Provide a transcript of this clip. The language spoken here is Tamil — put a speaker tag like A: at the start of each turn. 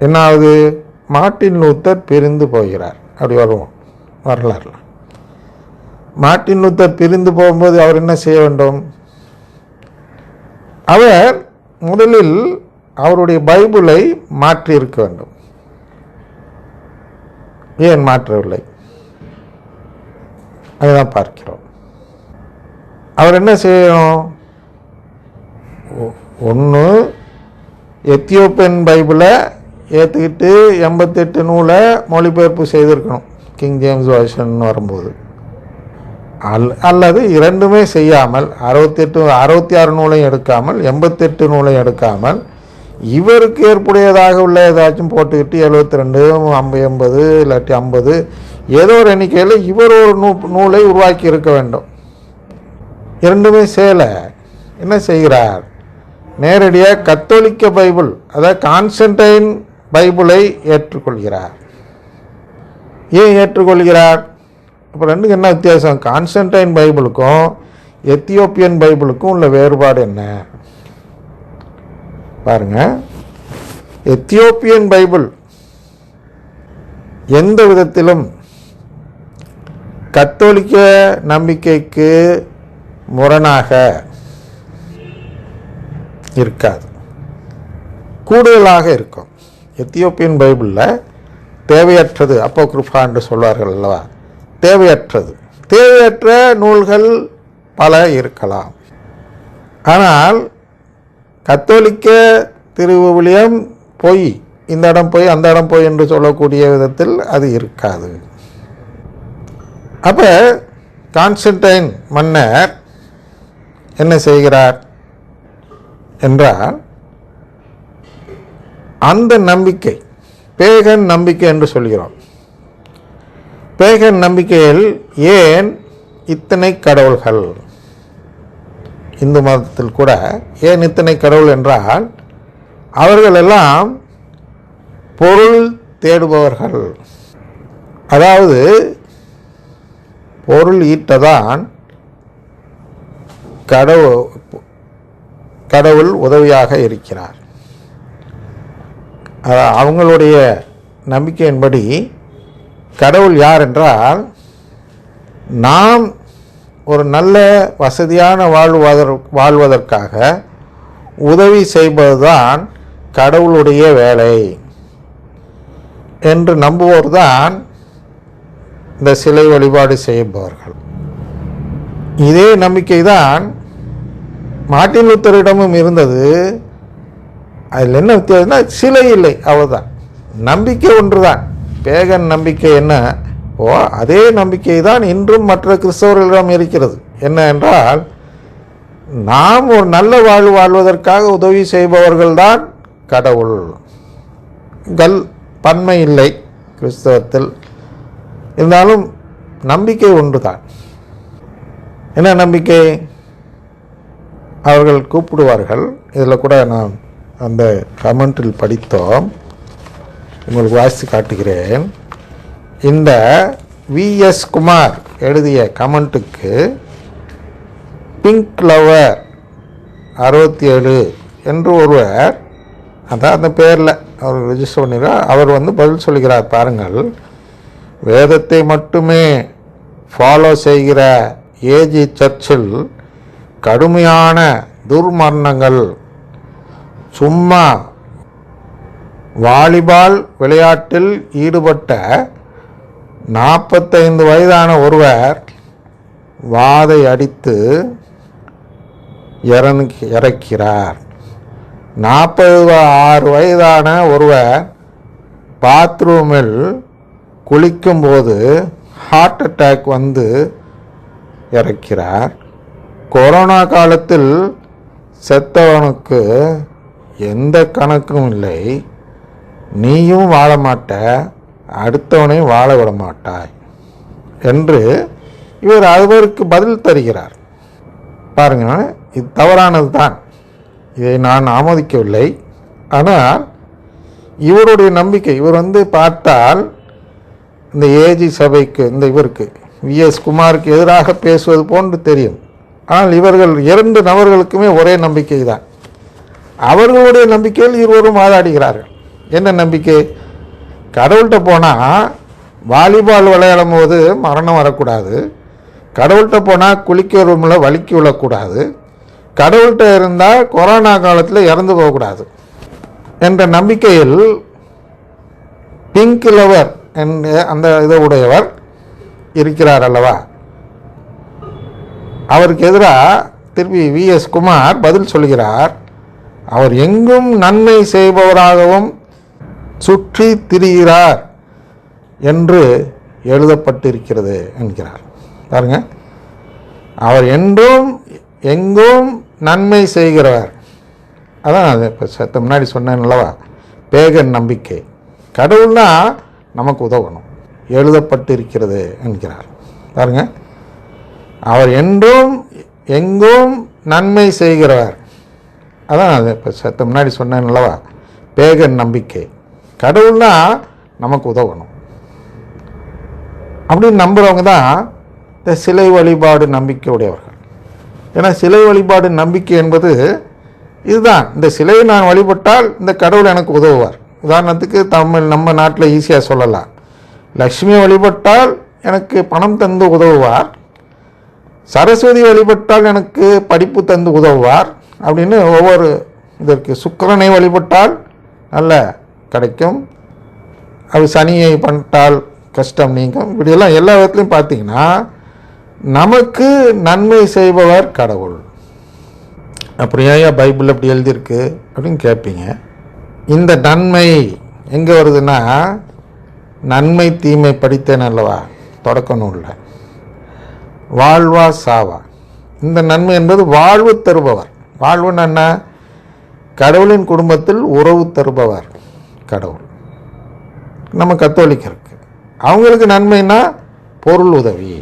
A: என்னாவது? மார்ட்டின் லூத்தர் பிரிந்து போகிறார். அப்படி வருவோம் வரலாறுல. மார்ட்டின் லூத்தர் பிரிந்து போகும்போது அவர் என்ன செய்ய வேண்டும்? அவர் முதலில் அவருடைய பைபிளை மாற்றியிருக்க வேண்டும். ஏன் மாற்றவில்லை? அதுதான் பார்க்கிறோம். அவர் என்ன செய்யணும்? ஒன்று எத்தியோப்பியன் பைபிளை ஏற்றுக்கிட்டு 88 நூலை மொழிபெயர்ப்பு செய்திருக்கணும், கிங் ஜேம்ஸ் வெர்ஷன் வரும்போது. அல்லது இரண்டுமே செய்யாமல் 66 நூலையும் எடுக்காமல் 88 நூலையும் எடுக்காமல் இவருக்கு ஏற்புடையதாக உள்ள ஏதாச்சும் போட்டுக்கிட்டு 72 80 இல்லாட்டி 50 ஏதோ ஒரு எண்ணிக்கையில் இவர் ஒரு நூலை உருவாக்கி இருக்க வேண்டும். இரண்டுமே செய்யலை. என்ன செய்கிறார்? நேரடியாக கத்தோலிக்க பைபிள், அதாவது கான்ஸ்டன்டைன் பைபிளை ஏற்றுக்கொள்கிறார். ஏன் ஏற்றுக்கொள்கிறார்? இப்போ ரெண்டுக்கு என்ன வித்தியாசம்? கான்ஸ்டன்டைன் பைபிளுக்கும் எத்தியோப்பியன் பைபிளுக்கும் உள்ள வேறுபாடு என்ன பாருங்க. எத்தியோப்பியன் பைபிள் எந்த விதத்திலும் கத்தோலிக்க நம்பிக்கைக்கு முரணாக இருக்காது, கூடுதலாக இருக்கும். எத்தியோப்பியன் பைபிளில் தேவையற்றது, அப்போக்ரிஃபா என்று சொல்வார்கள் அல்லவா, தேவையற்ற நூல்கள் பல இருக்கலாம். ஆனால் கத்தோலிக்க திருவிவிலியம் பொய், இந்த இடம் போய் அந்த இடம் போய் என்று சொல்லக்கூடிய விதத்தில் அது இருக்காது. அப்போ கான்ஸ்டன்டைன் மன்னர் என்ன செய்கிறார் என்றால், அந்த நம்பிக்கை பேகன் நம்பிக்கை என்று சொல்கிறோம். பேகன் நம்பிக்கையில் ஏன் இத்தனை கடவுள்கள்? இந்து மதத்தில் கூட ஏன் இத்தனை கடவுள் என்றால், அவர்கள் எல்லாம் பொருள் தேடுபவர்கள். அதாவது பொருள் ஈட்டதான் கடவுள் உதவியாக இருக்கிறார். அவங்களுடைய நம்பிக்கையின்படி கடவுள் யார் என்றால், நாம் ஒரு நல்ல வசதியான வாழ்வதற்காக உதவி செய்வதுதான் கடவுளுடைய வேலை என்று நம்புவோர்தான் இந்த சிலை வழிபாடு செய்பவர்கள். இதே நம்பிக்கை தான் மார்ட்டின் லூத்தரிடமும் இருந்தது. அதில் என்ன வித்தியாசம்னா, சிலை இல்லை, அவ்வளோதான். நம்பிக்கை ஒன்று தான். பேகன் நம்பிக்கை என்ன அதே நம்பிக்கை தான் இன்றும் மற்ற கிறிஸ்தவர்களிடம் இருக்கிறது. என்ன என்றால், நாம் ஒரு நல்ல வாழ்வதற்காக உதவி செய்பவர்கள்தான் கடவுள். பன்மை இல்லை கிறிஸ்தவத்தில். இருந்தாலும் நம்பிக்கை ஒன்று தான். என்ன நம்பிக்கை? அவர்கள் கூப்பிடுவார்கள். இதில் கூட நான் அந்த கமெண்டில் படித்தோம், உங்களுக்கு வாசித்து காட்டுகிறேன். இந்த VS குமார் எழுதிய கமெண்ட்டுக்கு பிங்க் லவர் 67 என்று ஒருவர், அதான் அந்த பேரில் அவர் ரெஜிஸ்டர் பண்ணிடுறார். அவர் பதில் சொல்கிறார். பாருங்கள், வேதத்தை மட்டுமே ஃபாலோ செய்கிற ஏஜி சர்ச்சில் கடுமையான துர்மரணங்கள், சும்மா வாலிபால் விளையாட்டில் ஈடுபட்ட 45 வயதான ஒருவர் வாதை அடித்து இறக்கிறார். 46 வயதான ஒருவர் பாத்ரூமில் குளிக்கும்போது ஹார்ட் அட்டாக் வந்து இறக்கிறார். கொரோனா காலத்தில் செத்தவனுக்கு எந்த கணக்கும் இல்லை, நீயும் வாழ மாட்ட, அடுத்தவனையும் வாழ விட மாட்டாய் என்று இவர் அவருக்கு பதில் தருகிறார். பாருங்க, இது தவறானது தான், இதை நான் ஆமோதிக்கவில்லை. ஆனால் இவருடைய நம்பிக்கை, இவர் பார்த்தால் இந்த ஏஜி சபைக்கு, இந்த இவருக்கு VS குமாருக்கு எதிராக பேசுவது போன்று தெரியும். ஆனால் இவர்கள் 2 நபர்களுக்குமே ஒரே நம்பிக்கை தான். அவர்களுடைய நம்பிக்கையில் இருவரும் வாதாடுகிறார்கள். என்ன நம்பிக்கை? கடவுள்கிட்ட போனால் வாலிபால் விளையாடும் போது மரணம் வரக்கூடாது, கடவுள்கிட்ட போனால் குளிக்க ரூமில் வலிக்கி விழக்கூடாது, கடவுள்கிட்ட இருந்தால் கொரோனா காலத்தில் இறந்து போகக்கூடாது என்ற நம்பிக்கையில் பிங்க் லவர் என்ற அந்த இதை உடையவர் இருக்கிறார் அல்லவா. அவருக்கு எதிராக திருப்பி விஎஸ் குமார் பதில் சொல்கிறார். அவர் எங்கும் நன்மை செய்பவராகவும் சுற்றி திரிகிறார் என்று எழுதப்பட்டிருக்கிறது என்கிறார். பாருங்க, அவர் என்றும் எங்கும் நன்மை செய்கிறவர். அதான் அது இப்போ சத்த முன்னாடி சொன்னேன் அல்லவா, பேகன் நம்பிக்கை. கடவுள்னா நமக்கு உதவணும், எழுதப்பட்டிருக்கிறது என்கிறார். பாருங்க, அவர் என்றும் எங்கும் நன்மை செய்கிறவர். அதான் அது இப்போ சத்த முன்னாடி சொன்னேன் அல்லவா, பேகன் நம்பிக்கை. கடவுள்னா நமக்கு உதவணும் அப்படின்னு நம்புகிறவங்க தான் இந்த சிலை வழிபாடு நம்பிக்கை உடையவர்கள். ஏன்னா சிலை வழிபாடு நம்பிக்கை என்பது இதுதான், இந்த சிலையை நான் வழிபட்டால் இந்த கடவுள் எனக்கு உதவுவார். உதாரணத்துக்கு நம்ம நாட்டில் ஈஸியாக சொல்லலாம், லக்ஷ்மி வழிபட்டால் எனக்கு பணம் தந்து உதவுவார், சரஸ்வதி வழிபட்டால் எனக்கு படிப்பு தந்து உதவுவார் அப்படின்னு ஒவ்வொரு இதற்கு. சுக்கிரனை வழிபட்டால் நல்ல கிடைக்கும், அது சனியை பண்ணிட்டால் கஷ்டம் நீங்கும். இப்படியெல்லாம் எல்லா விதத்துலையும் பார்த்தீங்கன்னா நமக்கு நன்மை செய்பவர் கடவுள். அப்புறம் ஏன் பைபிள் அப்படி எழுதியிருக்கு அப்படின்னு கேட்பீங்க. இந்த நன்மை எங்கே வருதுன்னா, நன்மை தீமை படித்தேன் அல்லவா தொடக்க நூலில், வாழ்வா சாவா. இந்த நன்மை என்பது வாழ்வு தருபவர். வாழ்வுன்னு என்ன? கடவுளின் குடும்பத்தில் உறவு தருபவர் கடவுள். நம்ம கத்தோலிக்கருக்கு அவங்களுக்கு நன்மைன்னா பொருள் உதவி.